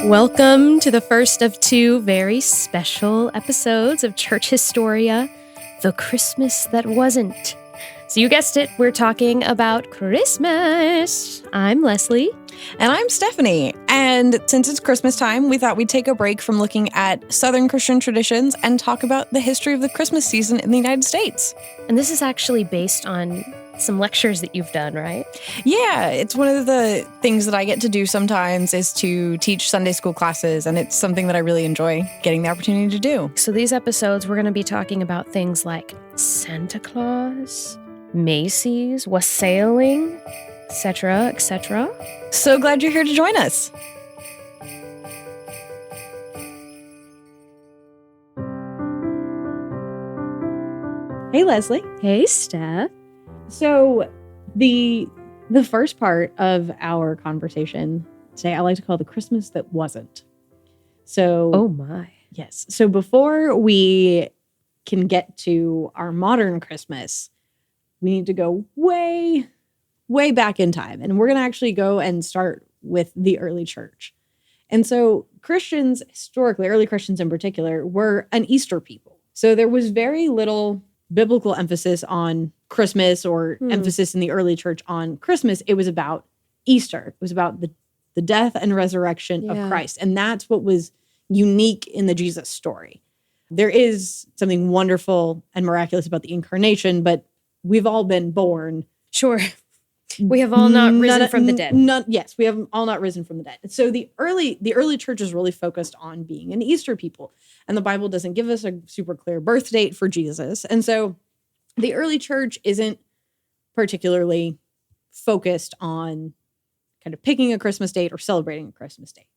Welcome to the first of two very special episodes of Church Historia, The Christmas That Wasn't. So you guessed it, we're talking about Christmas. I'm Leslie. And I'm Stephanie. And since it's Christmas time, we thought we'd take a break from looking at Southern Christian traditions and talk about the history of the Christmas season in the United States. And this is actually based on some lectures that you've done, right? Yeah, it's one of the things that I get to do sometimes is to teach Sunday school classes, and it's something that I really enjoy getting the opportunity to do. So these episodes, we're going to be talking about things like Santa Claus, Macy's, wassailing, etc., etc. So glad you're here to join us. Hey, Leslie. Hey, Steph. So the first part of our conversation today, I like to call the Christmas that wasn't. So, Oh my. yes. So before we can get to our modern Christmas, we need to go way, way back in time. And we're going to actually go and start with the early church. And so Christians, historically, early Christians in particular, were an Easter people. So there was very little biblical emphasis on Christmas or emphasis in the early church on Christmas. It was about Easter. It was about the death and resurrection of Christ. And that's what was unique in the Jesus story. There is something wonderful and miraculous about the incarnation, but we've all been born. Sure. We have all not risen from the dead. Yes, we have all not risen from the dead. So the early church is really focused on being an Easter people. And the Bible doesn't give us a super clear birth date for Jesus. And so the early church isn't particularly focused on kind of picking a Christmas date or celebrating a Christmas date.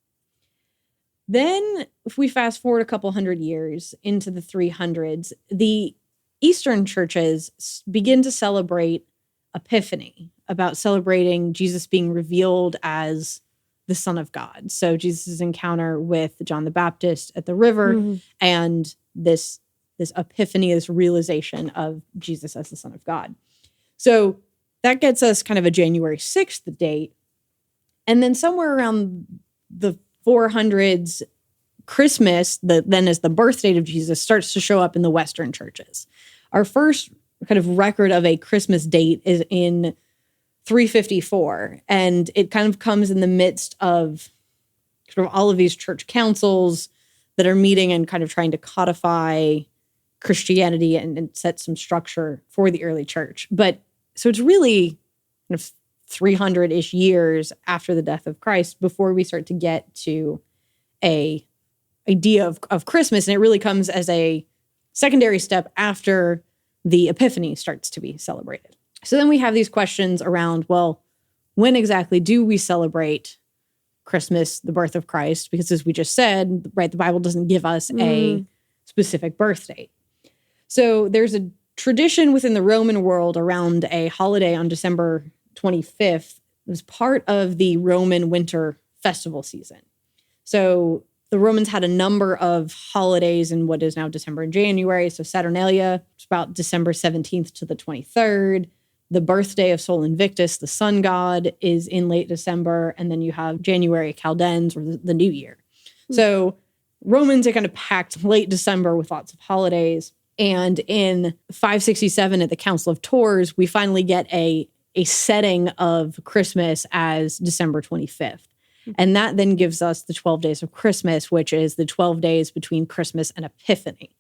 Then if we fast forward a couple hundred years into the 300s, the Eastern churches begin to celebrate Epiphany, about celebrating Jesus being revealed as the Son of God. So Jesus' encounter with John the Baptist at the river and this epiphany, this realization of Jesus as the Son of God. So that gets us kind of a January 6th date. And then somewhere around the 400s, Christmas, then as the birth date of Jesus, starts to show up in the Western churches. Our first kind of record of a Christmas date is in 354. And it kind of comes in the midst of sort of all of these church councils that are meeting and kind of trying to codify Christianity and set some structure for the early church. But so it's really kind of 300-ish years after the death of Christ before we start to get to a idea of Christmas. And it really comes as a secondary step after the Epiphany starts to be celebrated. So then we have these questions around, well, when exactly do we celebrate Christmas, the birth of Christ? Because as we just said, right, the Bible doesn't give us a specific birth date. So there's a tradition within the Roman world around a holiday on December 25th. It was part of the Roman winter festival season. So the Romans had a number of holidays in what is now December and January. So Saturnalia, it's about December 17th to the 23rd. The birthday of Sol Invictus, the sun god, is in late December. And then you have January Caldens, or the New Year. So Romans are kind of packed late December with lots of holidays. And in 567 at the Council of Tours, we finally get a setting of Christmas as December 25th. And that then gives us the 12 days of Christmas, which is the 12 days between Christmas and Epiphany.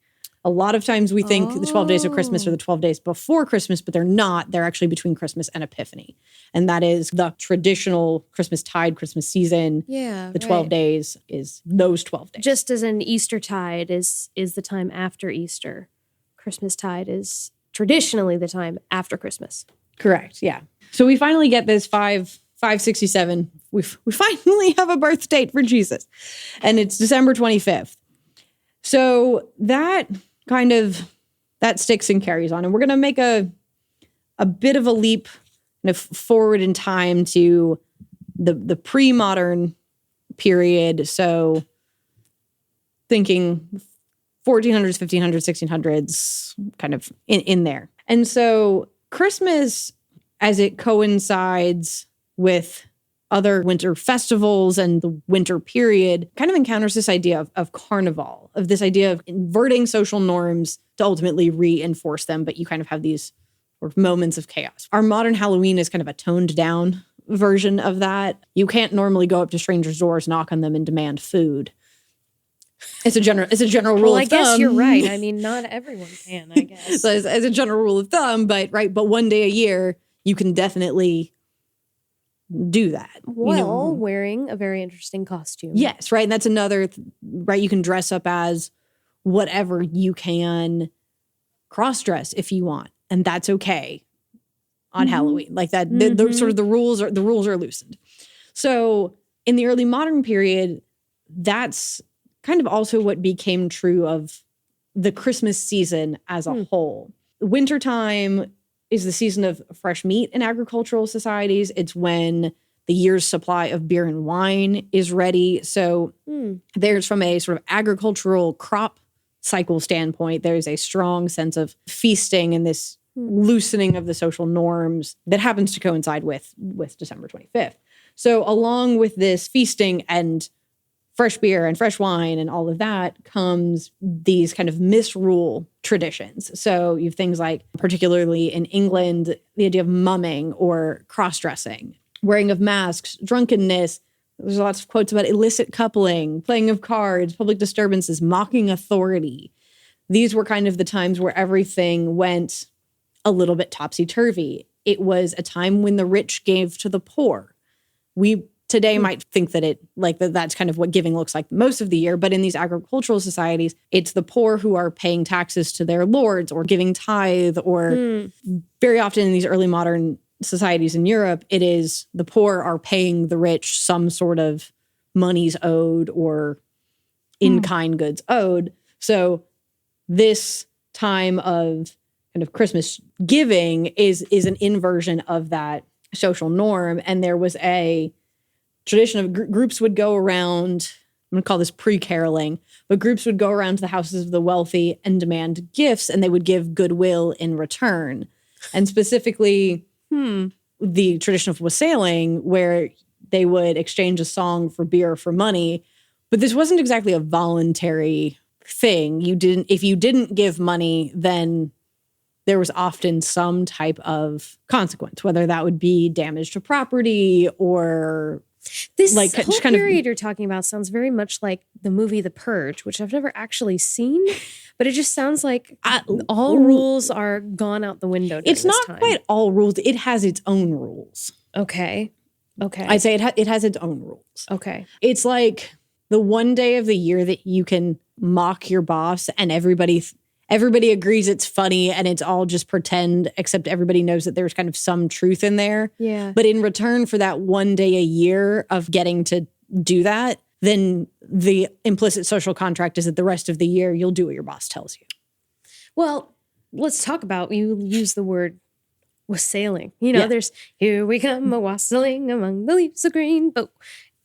A lot of times we think the 12 days of Christmas are the 12 days before Christmas, but they're not. They're actually between Christmas and Epiphany. And that is the traditional Christmas tide, Christmas season. Yeah, the 12 days is those 12 days. Just as an Easter tide is the time after Easter, Christmas tide is traditionally the time after Christmas. Correct, yeah. So we finally get this 567. We finally have a birth date for Jesus. And it's December 25th. So that sticks and carries on. And we're going to make a bit of a leap kind of forward in time to the pre-modern period. So thinking 1400s, 1500s, 1600s, kind of in there. And so Christmas, as it coincides with other winter festivals and the winter period kind of encounters this idea of carnival, of this idea of inverting social norms to ultimately reinforce them. But you kind of have these sort of moments of chaos. Our modern Halloween is kind of a toned down version of that. You can't normally go up to strangers' doors, knock on them, and demand food. It's a general rule of thumb. I guess you're right. I mean, not everyone can, I guess. So as a general rule of thumb, but one day a year, you can definitely do that. Well, wearing a very interesting costume. Yes, right. And that's another, right? You can dress up as whatever. You can cross-dress if you want, and that's okay on Halloween. Like that, the sort of the rules are loosened. So in the early modern period, that's kind of also what became true of the Christmas season as a whole. Wintertime is the season of fresh meat in agricultural societies. It's when the year's supply of beer and wine is ready. So there's, from a sort of agricultural crop cycle standpoint, there's a strong sense of feasting and this loosening of the social norms that happens to coincide with December 25th. So along with this feasting and fresh beer and fresh wine and all of that comes these kind of misrule traditions. So you have things like, particularly in England, the idea of mumming or cross-dressing, wearing of masks, drunkenness. There's lots of quotes about illicit coupling, playing of cards, public disturbances, mocking authority. These were kind of the times where everything went a little bit topsy-turvy. It was a time when the rich gave to the poor. We today might think that that's kind of what giving looks like most of the year. But in these agricultural societies, it's the poor who are paying taxes to their lords or giving tithe, or very often in these early modern societies in Europe, it is the poor are paying the rich some sort of monies owed or in-kind goods owed. So this time of kind of Christmas giving is an inversion of that social norm. And there was a tradition of groups would go around, I'm going to call this pre-caroling, but groups would go around to the houses of the wealthy and demand gifts, and they would give goodwill in return. And specifically, the tradition of wassailing, where they would exchange a song for beer for money. But this wasn't exactly a voluntary thing. If you didn't give money, then there was often some type of consequence, whether that would be damage to property or this whole period you're talking about sounds very much like the movie The Purge, which I've never actually seen, but it just sounds like all rules are gone out the window during It's not time. Quite all rules. It has its own rules. Okay. I'd say it has its own rules. Okay. It's like the one day of the year that you can mock your boss and everybody agrees it's funny and it's all just pretend, except everybody knows that there's kind of some truth in there. Yeah. But in return for that one day a year of getting to do that, then the implicit social contract is that the rest of the year you'll do what your boss tells you. Well, let's talk about, you use the word wassailing. There's, here we come a-wassailing among the leaves of green. But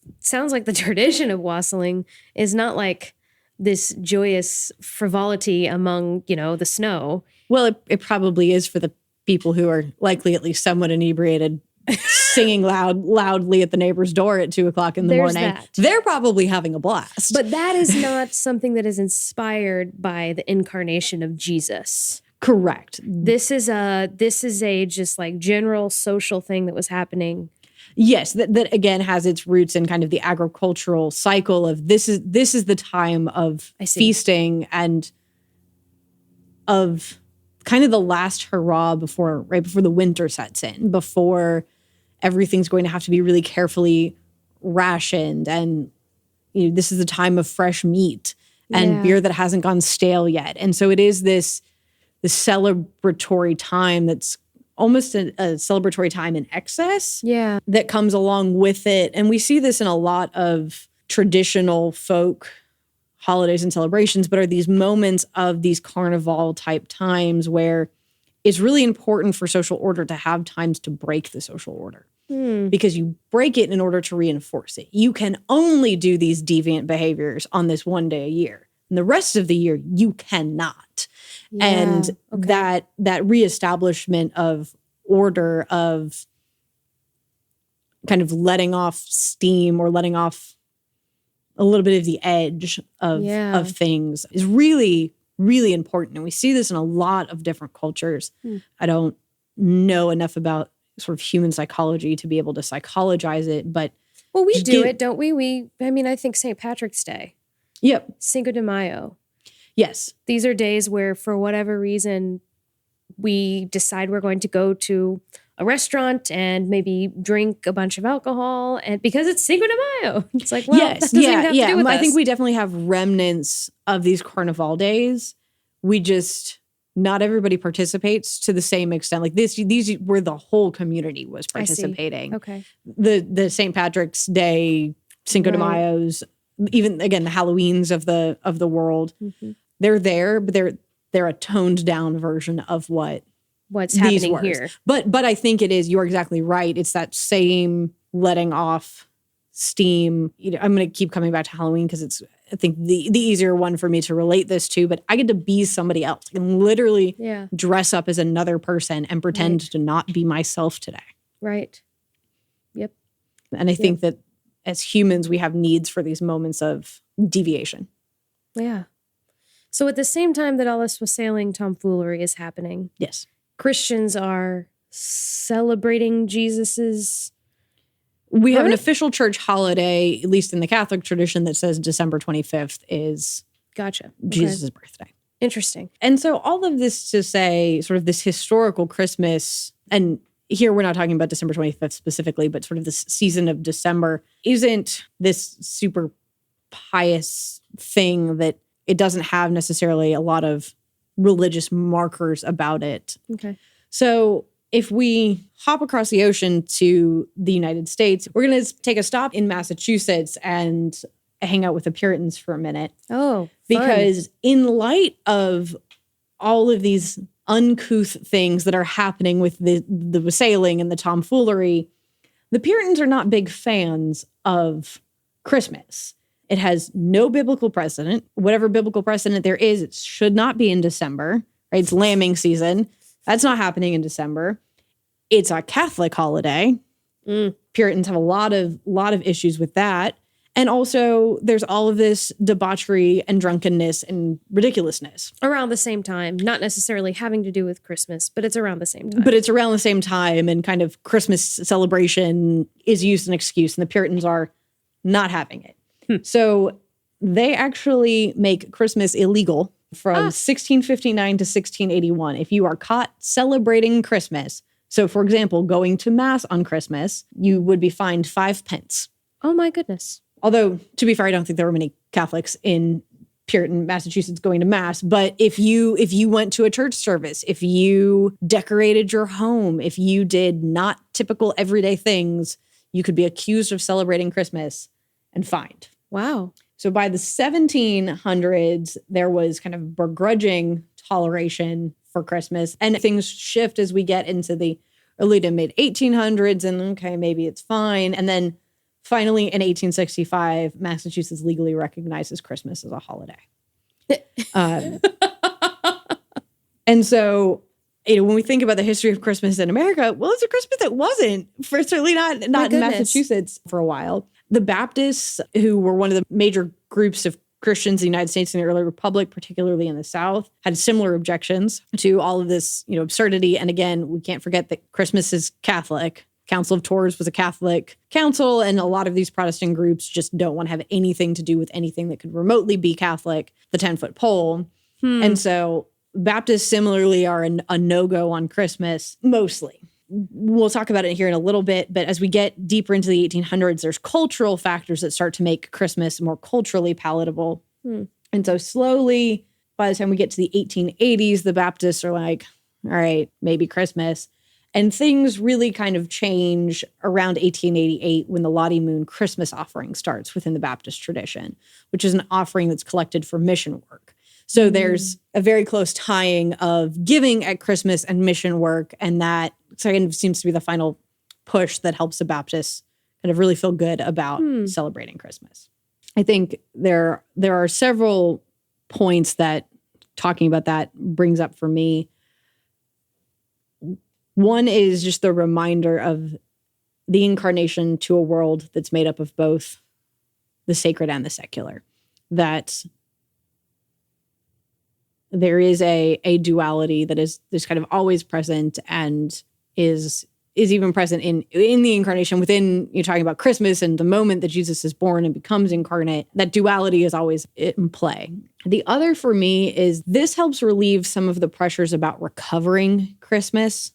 it sounds like the tradition of wassailing is not like this joyous frivolity among, the snow. Well, it probably is for the people who are likely at least somewhat inebriated, singing loudly at the neighbor's door at 2:00 in the morning. That. They're probably having a blast. But that is not something that is inspired by the incarnation of Jesus. Correct. This is a just like general social thing that was happening. Yes, that again has its roots in kind of the agricultural cycle of this is the time of feasting and of kind of the last hurrah right before the winter sets in, before everything's going to have to be really carefully rationed, and this is the time of fresh meat and beer that hasn't gone stale yet. And so it is this celebratory time that's almost a celebratory time in excess that comes along with it. And we see this in a lot of traditional folk holidays and celebrations, but are these moments of these carnival type times where it's really important for social order to have times to break the social order. Because you break it in order to reinforce it. You can only do these deviant behaviors on this one day a year. And the rest of the year, you cannot. Yeah, and that reestablishment of order, of kind of letting off steam or letting off a little bit of the edge of things is really, really important. And we see this in a lot of different cultures. I don't know enough about sort of human psychology to be able to psychologize it, but well, we do it, don't we? I think St. Patrick's Day. Yep. Cinco de Mayo. Yes. These are days where, for whatever reason, we decide we're going to go to a restaurant and maybe drink a bunch of alcohol, and because it's Cinco de Mayo. It's like, well, that doesn't even have to do with I us. think we definitely have remnants of these Carnival days. We just, not everybody participates to the same extent. Like these where the whole community was participating. Okay. The St. Patrick's Day, Cinco de Mayo's, even again the Halloweens of the world. They're there, but they're a toned down version of what's happening here. But I think it is, you're exactly right. It's that same letting off steam. I'm going to keep coming back to Halloween because it's, I think, the easier one for me to relate this to, but I get to be somebody else and literally dress up as another person and pretend to not be myself today. Right. Yep. And I think that as humans, we have needs for these moments of deviation. Yeah. So at the same time that all this was sailing, tomfoolery is happening. Yes. Christians are celebrating Jesus's We have an official church holiday, at least in the Catholic tradition, that says December 25th is Jesus' birthday. Interesting. And so all of this to say sort of this historical Christmas, and here we're not talking about December 25th specifically, but sort of this season of December isn't this super pious thing that it doesn't have necessarily a lot of religious markers about it. Okay. So if we hop across the ocean to the United States, we're going to take a stop in Massachusetts and hang out with the Puritans for a minute. Oh, because in light of all of these uncouth things that are happening with the wassailing and the tomfoolery, the Puritans are not big fans of Christmas. It has no biblical precedent. Whatever biblical precedent there is, it should not be in December, right? It's lambing season. That's not happening in December. It's a Catholic holiday. Puritans have a lot of issues with that. And also there's all of this debauchery and drunkenness and ridiculousness. Around the same time, not necessarily having to do with Christmas, but it's around the same time. But it's around the same time, and kind of Christmas celebration is used as an excuse, and the Puritans are not having it. So they actually make Christmas illegal from 1659 to 1681. If you are caught celebrating Christmas, so for example, going to Mass on Christmas, you would be fined 5 pence. Oh my goodness. Although, to be fair, I don't think there were many Catholics in Puritan Massachusetts going to Mass. But if you went to a church service, if you decorated your home, if you did not typical everyday things, you could be accused of celebrating Christmas and fined. Wow. So by the 1700s, there was kind of begrudging toleration for Christmas. And things shift as we get into the early to mid 1800s. And okay, maybe it's fine. And then finally, in 1865, Massachusetts legally recognizes Christmas as a holiday. And so, when we think about the history of Christmas in America, well, it's a Christmas that wasn't, certainly not in Massachusetts for a while. The Baptists, who were one of the major groups of Christians in the United States in the early republic, particularly in the South, had similar objections to all of this, absurdity. And again, we can't forget that Christmas is Catholic. Council of Tours was a Catholic council, and a lot of these Protestant groups just don't want to have anything to do with anything that could remotely be Catholic, the 10-foot pole. And so Baptists similarly are a no-go on Christmas, mostly. We'll talk about it here in a little bit, but as we get deeper into the 1800s, there's cultural factors that start to make Christmas more culturally palatable. And so slowly, by the time we get to the 1880s, the Baptists are like, all right, maybe Christmas. And things really kind of change around 1888 when the Lottie Moon Christmas offering starts within the Baptist tradition, which is an offering that's collected for mission work. So there's a very close tying of giving at Christmas and mission work, and that kind of seems to be the final push that helps the Baptists kind of really feel good about celebrating Christmas. I think there are several points that talking about that brings up for me. One is just the reminder of the incarnation to a world that's made up of both the sacred and the secular. That there is a duality that is kind of always present and is even present in the incarnation. Within, you're talking about Christmas and the moment that Jesus is born and becomes incarnate, that duality is always in play. The other for me is this helps relieve some of the pressures about recovering Christmas.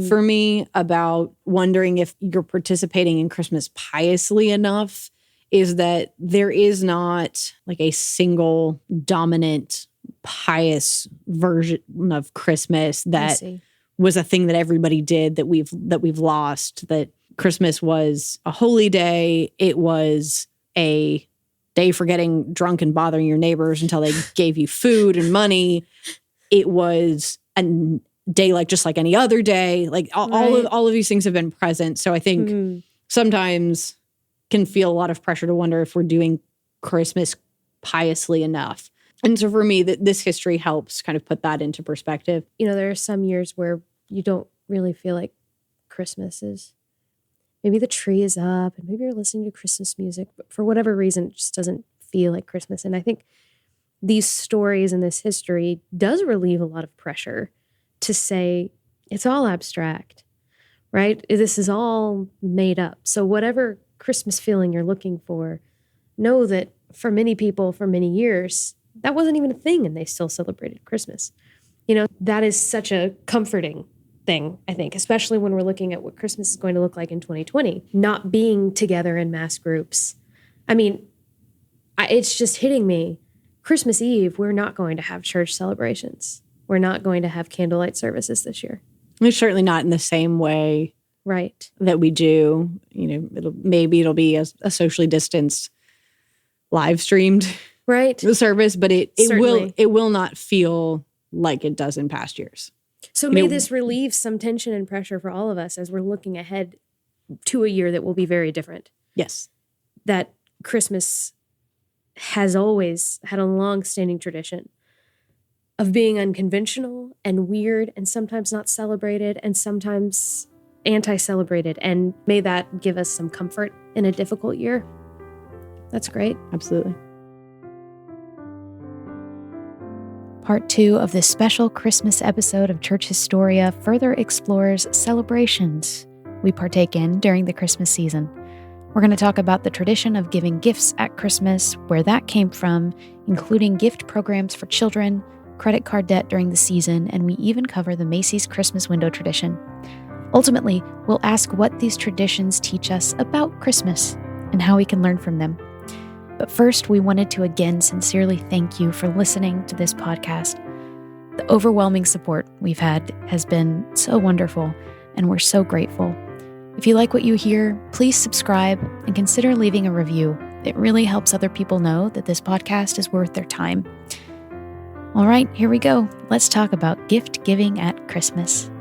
For me, about wondering if you're participating in Christmas piously enough, is that there is not like a single dominant pious version of Christmas that was a thing that everybody did that we've lost. That Christmas was a holy day. It was a day for getting drunk and bothering your neighbors until they gave you food and money. It was a day just like any other day. Like all of these things have been present. So I think sometimes can feel a lot of pressure to wonder if we're doing Christmas piously enough. And so for me, this history helps kind of put that into perspective. There are some years where you don't really feel like Christmas is. Maybe the tree is up and maybe you're listening to Christmas music, but for whatever reason, it just doesn't feel like Christmas. And I think these stories and this history does relieve a lot of pressure to say it's all abstract, right? This is all made up. So whatever Christmas feeling you're looking for, know that for many people, for many years, that wasn't even a thing and they still celebrated Christmas. That is such a comforting thing, I think, especially when we're looking at what Christmas is going to look like in 2020, not being together in mass groups. I mean, it's just hitting me. Christmas Eve, we're not going to have church celebrations. We're not going to have candlelight services this year. It's certainly not in the same way, right, that we do. It'll be a socially distanced, live streamed service, but it will not feel like it does in past years. So may this relieve some tension and pressure for all of us as we're looking ahead to a year that will be very different. Yes, that Christmas has always had a long-standing tradition of being unconventional and weird and sometimes not celebrated and sometimes anti-celebrated. And may that give us some comfort in a difficult year. That's great. Absolutely. Part 2 of this special Christmas episode of Church Historia further explores celebrations we partake in during the Christmas season. We're going to talk about the tradition of giving gifts at Christmas, where that came from, including gift programs for children, credit card debt during the season, and we even cover the Macy's Christmas window tradition. Ultimately, we'll ask what these traditions teach us about Christmas and how we can learn from them. But first, we wanted to again sincerely thank you for listening to this podcast. The overwhelming support we've had has been so wonderful, and we're so grateful. If you like what you hear, please subscribe and consider leaving a review. It really helps other people know that this podcast is worth their time. All right, here we go. Let's talk about gift giving at Christmas.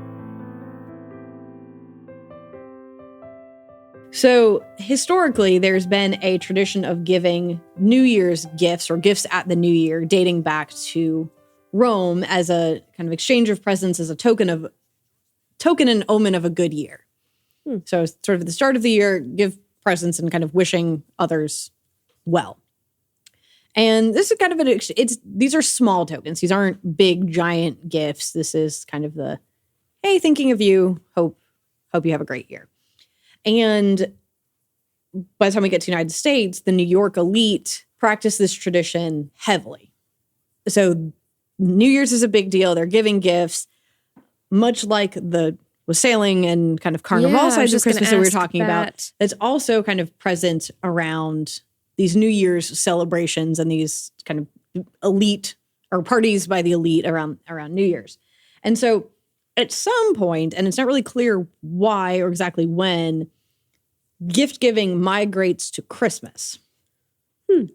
So historically, there's been a tradition of giving New Year's gifts or gifts at the New Year dating back to Rome as a kind of exchange of presents, as a token and omen of a good year. So sort of at the start of the year, give presents and kind of wishing others well. And this is kind of these are small tokens. These aren't big, giant gifts. This is kind of the, hey, thinking of you, hope you have a great year. And by the time we get to the United States, the New York elite practice this tradition heavily. So New Year's is a big deal. They're giving gifts, much like the wassailing and kind of carnival sides of Christmas that we were talking about. It's also kind of present around these New Year's celebrations and these kind of elite or parties by the elite around New Year's. And so at some point, and it's not really clear why or exactly when, gift giving migrates to Christmas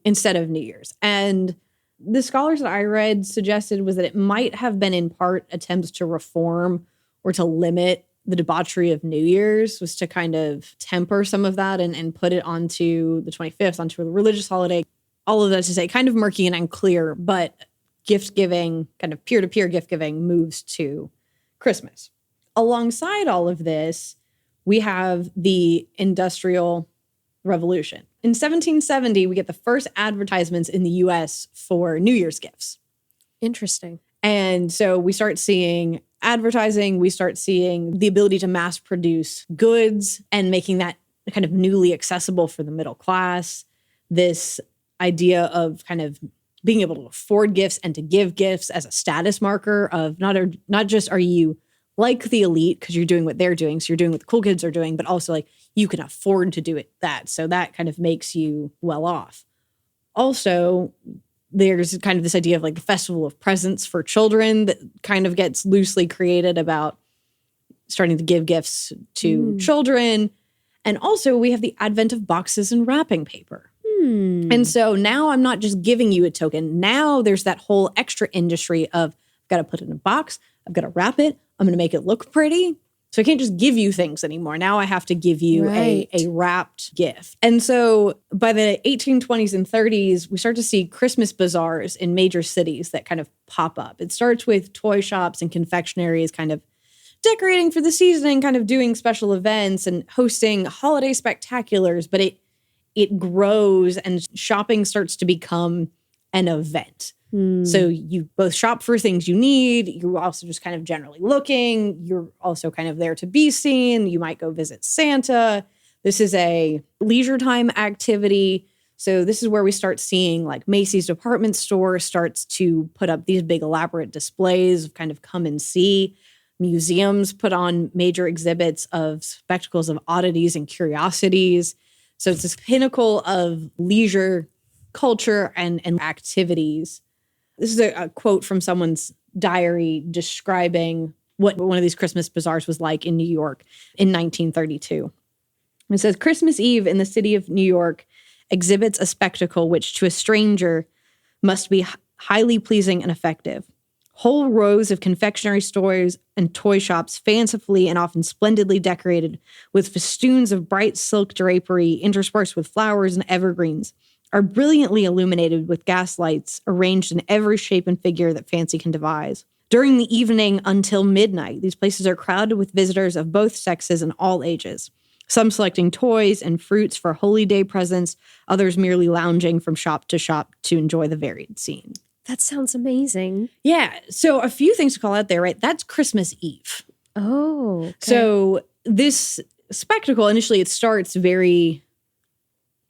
instead of New Year's. And the scholars that I read suggested was that it might have been in part attempts to reform or to limit the debauchery of New Year's, was to kind of temper some of that and put it onto the 25th, onto a religious holiday. All of that to say, kind of murky and unclear, but gift giving, kind of peer-to-peer gift giving, moves to Christmas. Alongside all of this, we have the Industrial Revolution. In 1770, we get the first advertisements in the US for New Year's gifts. Interesting. And so we start seeing advertising, we start seeing the ability to mass produce goods and making that kind of newly accessible for the middle class. This idea of kind of being able to afford gifts and to give gifts as a status marker of not just are you like the elite because you're doing what they're doing, so you're doing what the cool kids are doing, but also like you can afford to do that. So that kind of makes you well off. Also, there's kind of this idea of like the festival of presents for children that kind of gets loosely created about starting to give gifts to children. And also we have the advent of boxes and wrapping paper. And so now I'm not just giving you a token. Now there's that whole extra industry of I've got to put it in a box. I've got to wrap it. I'm going to make it look pretty. So I can't just give you things anymore. Now I have to give you a wrapped gift. And so by the 1820s and 30s, we start to see Christmas bazaars in major cities that kind of pop up. It starts with toy shops and confectionaries kind of decorating for the season and kind of doing special events and hosting holiday spectaculars, but it grows and shopping starts to become an event. So you both shop for things you need. You're also just kind of generally looking. You're also kind of there to be seen. You might go visit Santa. This is a leisure time activity. So this is where we start seeing like Macy's department store starts to put up these big elaborate displays of kind of come and see. Museums put on major exhibits of spectacles of oddities and curiosities. So it's this pinnacle of leisure culture and activities. This is a quote from someone's diary describing what one of these Christmas bazaars was like in New York in 1932. It says, Christmas Eve in the city of New York exhibits a spectacle which to a stranger must be highly pleasing and effective. Whole rows of confectionery stores and toy shops fancifully and often splendidly decorated with festoons of bright silk drapery interspersed with flowers and evergreens are brilliantly illuminated with gas lights arranged in every shape and figure that fancy can devise. During the evening until midnight, these places are crowded with visitors of both sexes and all ages, some selecting toys and fruits for holy day presents, others merely lounging from shop to shop to enjoy the varied scene. That sounds amazing. Yeah. So a few things to call out there, right? That's Christmas Eve. Oh, okay. So this spectacle, initially it starts very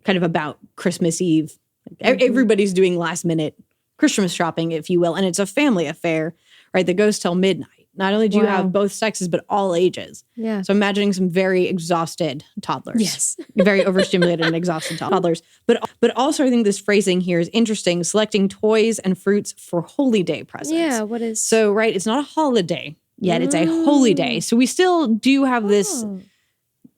kind of about Christmas Eve. Everybody's doing last minute Christmas shopping, if you will. And it's a family affair, right? That goes till midnight. Not only do you have both sexes, but all ages. Yeah. So imagining some very exhausted toddlers. Yes. Very overstimulated and exhausted toddlers. But also I think this phrasing here is interesting, selecting toys and fruits for holy day presents. Yeah, what is... So, right, it's not a holiday yet. It's a holy day. So we still do have this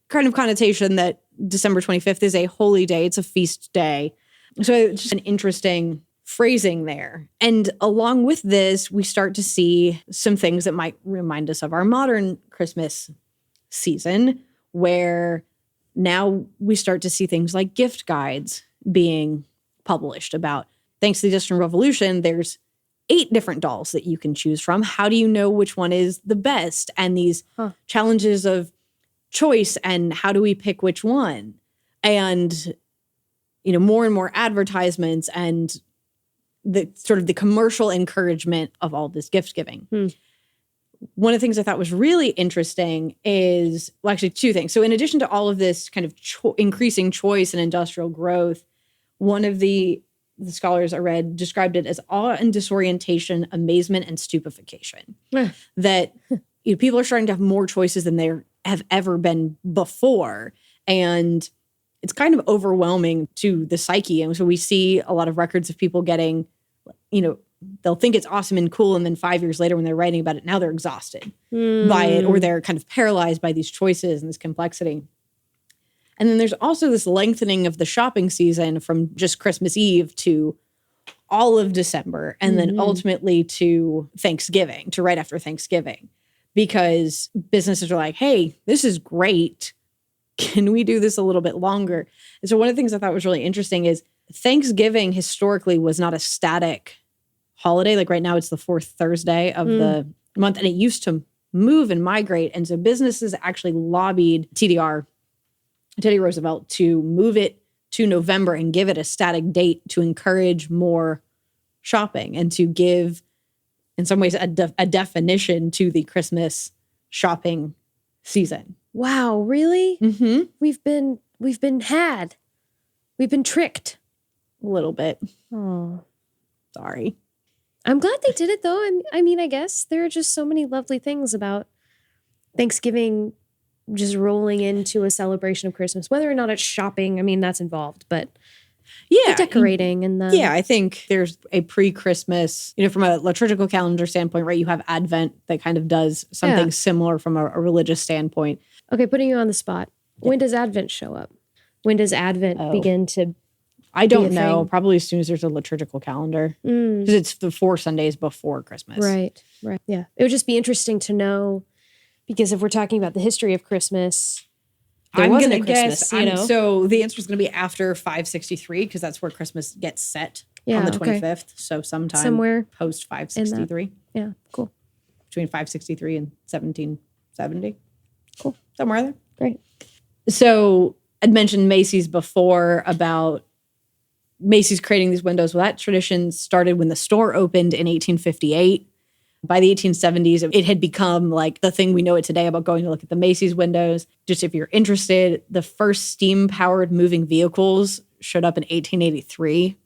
kind of connotation that December 25th is a holy day. It's a feast day. So it's just an interesting phrasing there. And along with this, we start to see some things that might remind us of our modern Christmas season, where now we start to see things like gift guides being published about, thanks to the Industrial Revolution, there's 8 different dolls that you can choose from. How do you know which one is the best? And these challenges of choice and how do we pick which one? And, you know, more and more advertisements and the sort of the commercial encouragement of all this gift giving. One of the things I thought was really interesting is, well, actually 2 things. So in addition to all of this kind of increasing choice and industrial growth, one of the scholars I read described it as awe and disorientation, amazement and stupefaction. That people are starting to have more choices than there have ever been before. And it's kind of overwhelming to the psyche. And so we see a lot of records of people getting, you know, they'll think it's awesome and cool. And then 5 years later, when they're writing about it, now they're exhausted by it, or they're kind of paralyzed by these choices and this complexity. And then there's also this lengthening of the shopping season from just Christmas Eve to all of December, and then ultimately to Thanksgiving, to right after Thanksgiving, because businesses are like, hey, this is great. Can we do this a little bit longer? And so one of the things I thought was really interesting is Thanksgiving historically was not a static holiday. Like right now, it's the 4th Thursday of the month, and it used to move and migrate. And so businesses actually lobbied TDR, Teddy Roosevelt, to move it to November and give it a static date to encourage more shopping and to give, in some ways, a definition to the Christmas shopping season. Wow, really? Mm-hmm. We've been had. We've been tricked. A little bit. Oh. Sorry. I'm glad they did it though. I mean, I guess there are just so many lovely things about Thanksgiving just rolling into a celebration of Christmas, whether or not it's shopping. I mean, that's involved, but the decorating and the... Yeah, I think there's a pre-Christmas, from a liturgical calendar standpoint, right? You have Advent that kind of does something similar from a religious standpoint. Okay, putting you on the spot. When does Advent show up? When does Advent begin to... I don't know. Probably as soon as there's a liturgical calendar. Because it's the 4 Sundays before Christmas. Right. Yeah. It would just be interesting to know, because if we're talking about the history of Christmas, there wasn't a Christmas, So the answer is going to be after 563, because that's where Christmas gets set on the 25th. So somewhere post 563. Yeah, cool. Between 563 and 1770. Cool. Somewhere there. Great. So I'd mentioned Macy's before, about Macy's creating these windows. Well, that tradition started when the store opened in 1858. By the 1870s, it had become like the thing we know it today about going to look at the Macy's windows. Just if you're interested, the first steam-powered moving vehicles showed up in 1883.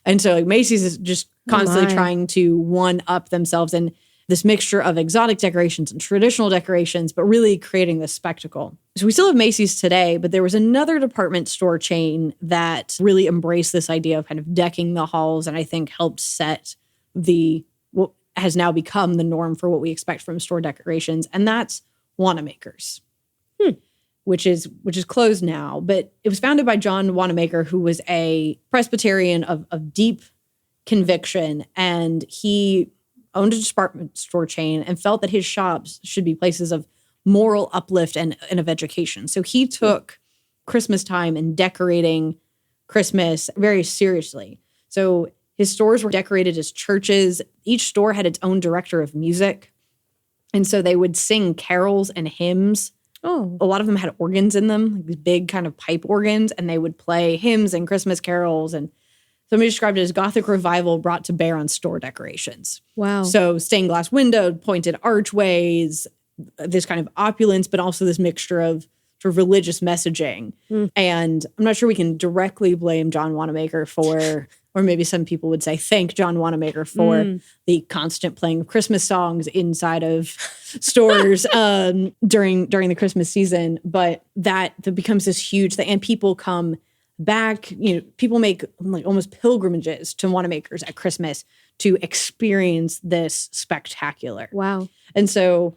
And so Macy's is just constantly trying to one-up themselves in this mixture of exotic decorations and traditional decorations, but really creating this spectacle. So we still have Macy's today, but there was another department store chain that really embraced this idea of kind of decking the halls, and I think helped set what has now become the norm for what we expect from store decorations, and that's Wanamaker's, which is closed now. But it was founded by John Wanamaker, who was a Presbyterian of deep conviction, and he owned a department store chain and felt that his shops should be places of moral uplift and of education. So he took Christmas time and decorating Christmas very seriously. So his stores were decorated as churches. Each store had its own director of music. And so they would sing carols and hymns. Oh. A lot of them had organs in them, like these big kind of pipe organs, and they would play hymns and Christmas carols. And somebody described it as Gothic revival brought to bear on store decorations. Wow. So stained glass window, pointed archways, this kind of opulence, but also this mixture of sort of religious messaging. And I'm not sure we can directly blame John Wanamaker for, or maybe some people would say thank John Wanamaker for the constant playing of Christmas songs inside of stores during the Christmas season. But that becomes this huge thing, and people come back, people make like almost pilgrimages to Wanamaker's at Christmas to experience this spectacular. Wow. And so,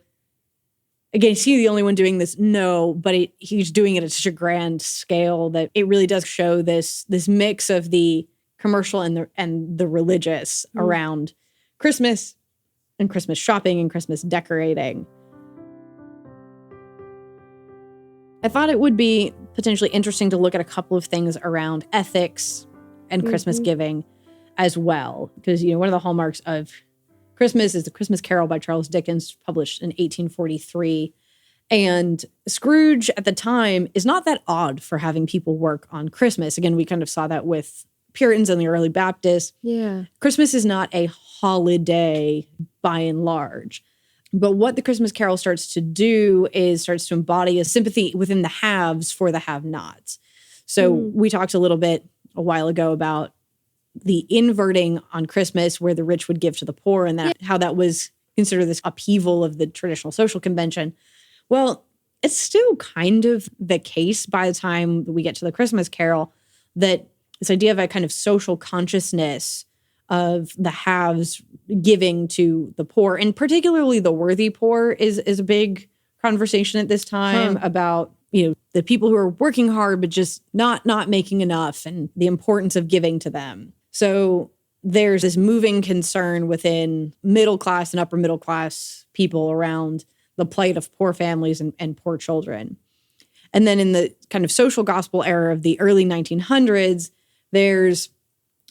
again, is he the only one doing this? No, but he's doing it at such a grand scale that it really does show this mix of the commercial and the religious around Christmas and Christmas shopping and Christmas decorating. I thought it would be potentially interesting to look at a couple of things around ethics and Christmas giving as well. Because, one of the hallmarks of Christmas is The Christmas Carol by Charles Dickens, published in 1843. And Scrooge at the time is not that odd for having people work on Christmas. Again, we kind of saw that with Puritans and the early Baptists. Yeah. Christmas is not a holiday by and large. But what The Christmas Carol starts to do is starts to embody a sympathy within the haves for the have-nots. So we talked a little bit a while ago about the inverting on Christmas where the rich would give to the poor, and that how that was considered this upheaval of the traditional social convention. Well, it's still kind of the case by the time we get to The Christmas Carol, that this idea of a kind of social consciousness of the haves giving to the poor, and particularly the worthy poor, is a big conversation at this time about, the people who are working hard but just not making enough, and the importance of giving to them. So there's this moving concern within middle class and upper middle class people around the plight of poor families and poor children. And then in the kind of social gospel era of the early 1900s, there's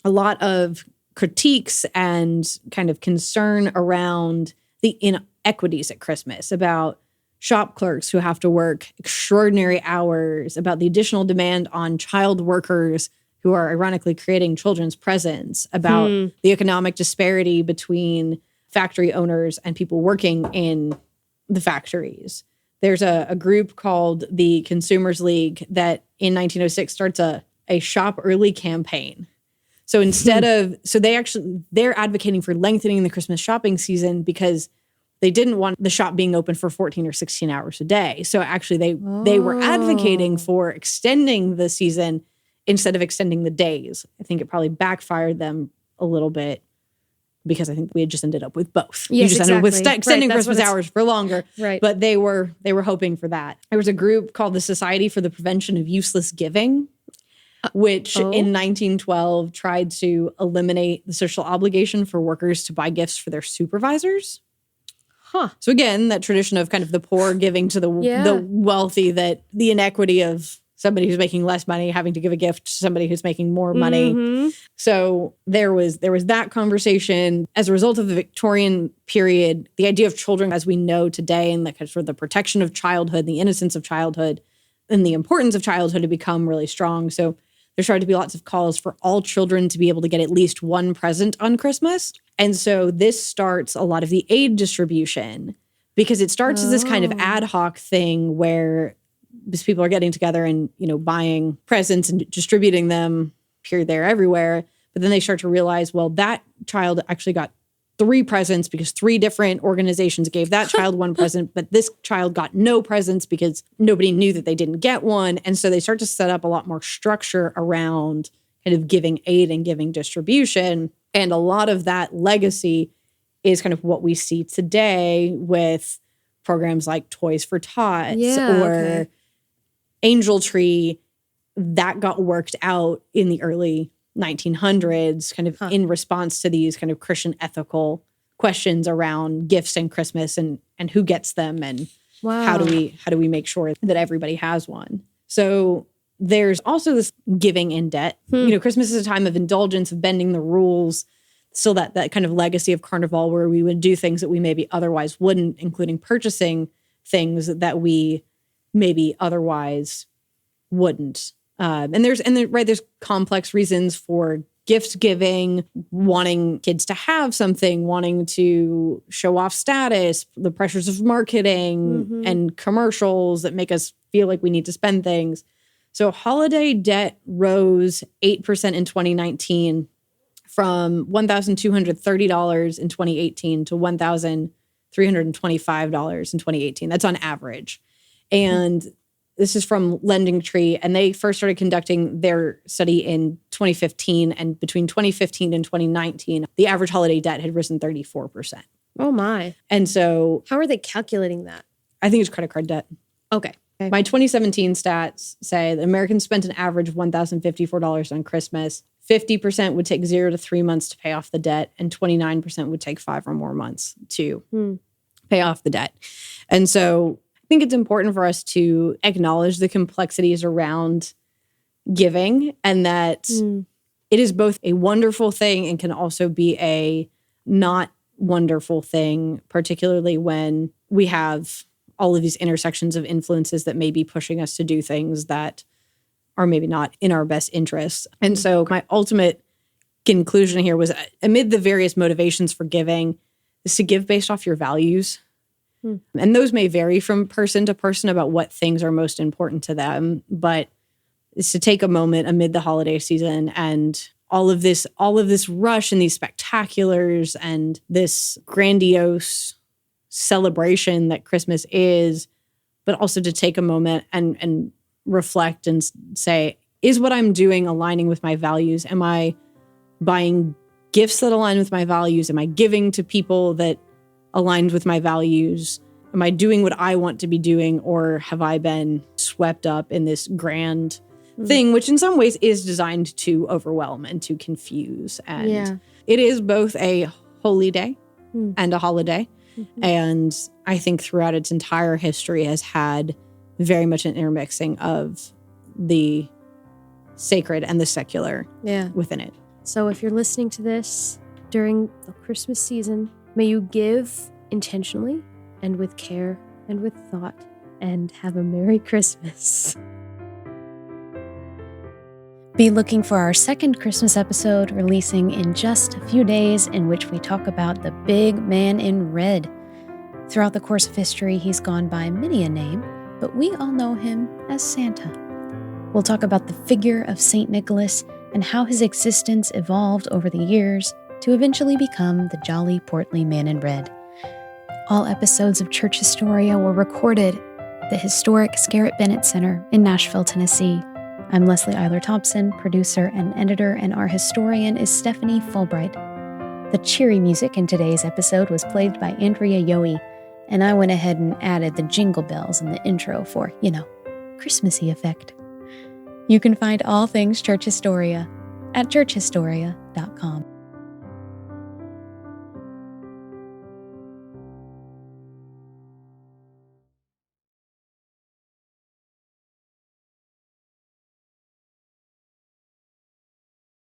a lot of critiques and kind of concern around the inequities at Christmas, about shop clerks who have to work extraordinary hours, about the additional demand on child workers who are ironically creating children's presents, about the economic disparity between factory owners and people working in the factories. There's a group called the Consumers League that in 1906 starts a shop early campaign. So they're advocating for lengthening the Christmas shopping season because they didn't want the shop being open for 14 or 16 hours a day. So actually they were advocating for extending the season instead of extending the days. I think it probably backfired them a little bit because I think we had just ended up with both. Yes, you just ended up with extending Right, Christmas hours for longer. Right. But they were hoping for that. There was a group called the Society for the Prevention of Useless Giving, which in 1912 tried to eliminate the social obligation for workers to buy gifts for their supervisors. Huh. So again, that tradition of kind of the poor giving to the wealthy, that the inequity of somebody who's making less money having to give a gift to somebody who's making more money. Mm-hmm. So there was that conversation. As a result of the Victorian period, the idea of children as we know today and the sort of the protection of childhood, the innocence of childhood, and the importance of childhood had become really strong. So there started to be lots of calls for all children to be able to get at least one present on Christmas. And so this starts a lot of the aid distribution because it starts as this kind of ad hoc thing where these people are getting together and, buying presents and distributing them here, there, everywhere. But then they start to realize, well, that child actually got 3 presents because 3 different organizations gave that child one present, but this child got no presents because nobody knew that they didn't get one. And so they start to set up a lot more structure around kind of giving aid and giving distribution. And a lot of that legacy is kind of what we see today with programs like Toys for Tots or Angel Tree that got worked out in the early 1900s, kind of in response to these kind of Christian ethical questions around gifts and Christmas and who gets them and how do we make sure that everybody has one. So there's also this giving in debt. Christmas is a time of indulgence, of bending the rules. Still that kind of legacy of Carnival where we would do things that we maybe otherwise wouldn't, including purchasing things that we maybe otherwise wouldn't. And there's complex reasons for gift giving, wanting kids to have something, wanting to show off status, the pressures of marketing and commercials that make us feel like we need to spend things. So holiday debt rose 8% in 2019 from $1,230 in 2018 to $1,325 in 2018. That's on average. And this is from LendingTree, and they first started conducting their study in 2015. And between 2015 and 2019, the average holiday debt had risen 34%. Oh, my. And so how are they calculating that? I think it's credit card debt. Okay. My 2017 stats say that Americans spent an average of $1,054 on Christmas. 50% would take 0 to 3 months to pay off the debt, and 29% would take 5 or more months to pay off the debt. And so I think it's important for us to acknowledge the complexities around giving and that it is both a wonderful thing and can also be a not wonderful thing, particularly when we have all of these intersections of influences that may be pushing us to do things that are maybe not in our best interests. And so my ultimate conclusion here was amid the various motivations for giving is to give based off your values. And those may vary from person to person about what things are most important to them, but it's to take a moment amid the holiday season and all of this rush and these spectaculars and this grandiose celebration that Christmas is, but also to take a moment and reflect and say, is what I'm doing aligning with my values? Am I buying gifts that align with my values? Am I giving to people that aligned with my values? Am I doing what I want to be doing? Or have I been swept up in this grand thing, which in some ways is designed to overwhelm and to confuse? And it is both a holy day and a holiday. And I think throughout its entire history has had very much an intermixing of the sacred and the secular within it. So if you're listening to this during the Christmas season, may you give intentionally and with care and with thought, and have a Merry Christmas. Be looking for our second Christmas episode releasing in just a few days, in which we talk about the big man in red. Throughout the course of history, he's gone by many a name, but we all know him as Santa. We'll talk about the figure of St. Nicholas and how his existence evolved over the years to eventually become the jolly, portly man in red. All episodes of Church Historia were recorded at the historic Scarrett Bennett Center in Nashville, Tennessee. I'm Leslie Eiler Thompson, producer and editor, and our historian is Stephanie Fulbright. The cheery music in today's episode was played by Andrea Yohe, and I went ahead and added the jingle bells in the intro for, Christmassy effect. You can find all things Church Historia at churchhistoria.com.